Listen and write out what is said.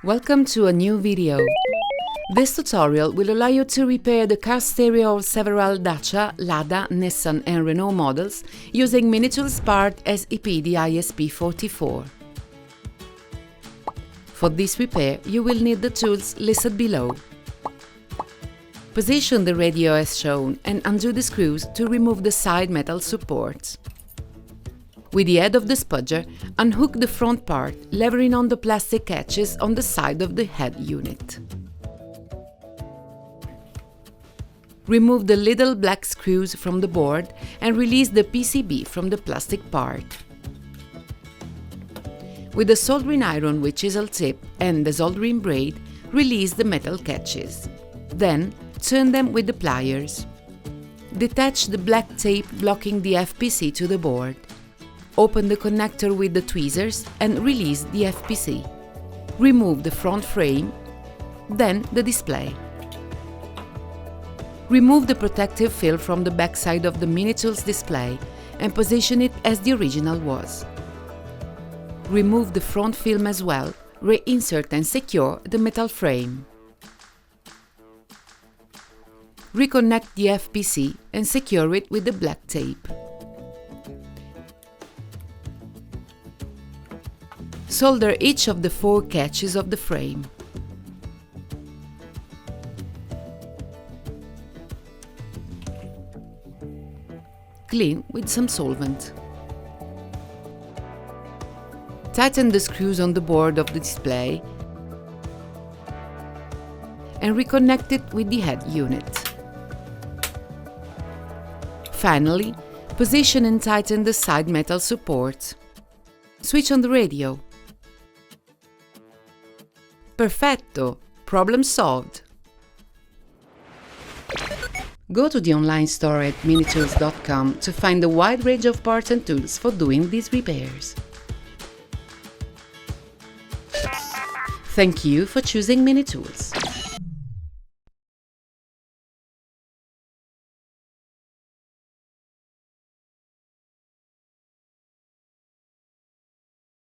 Welcome to a new video. This tutorial will allow you to repair the car stereo of several Dacia, Lada, Nissan and Renault models using Minitools part SEPD ISP44. For this repair, you will need the tools listed below. Position the radio as shown and undo the screws to remove the side metal supports. With the head of the spudger, unhook the front part, levering on the plastic catches on the side of the head unit. Remove the little black screws from the board and release the PCB from the plastic part. With the soldering iron with chisel tip and the soldering blade, release the metal catches. Then, turn them with the pliers. Detach the black tape blocking the FPC to the board. Open the connector with the tweezers and release the FPC. Remove the front frame, then the display. Remove the protective film from the backside of the Minitools display and position it as the original was. Remove the front film as well, reinsert and secure the metal frame. Reconnect the FPC and secure it with the black tape. Solder each of the 4 catches of the frame. Clean with some solvent. Tighten the screws on the board of the display and reconnect it with the head unit. Finally, position and tighten the side metal support. Switch on the radio. Perfetto! Problem solved! Go to the online store at minitools.com to find a wide range of parts and tools for doing these repairs. Thank you for choosing Minitools.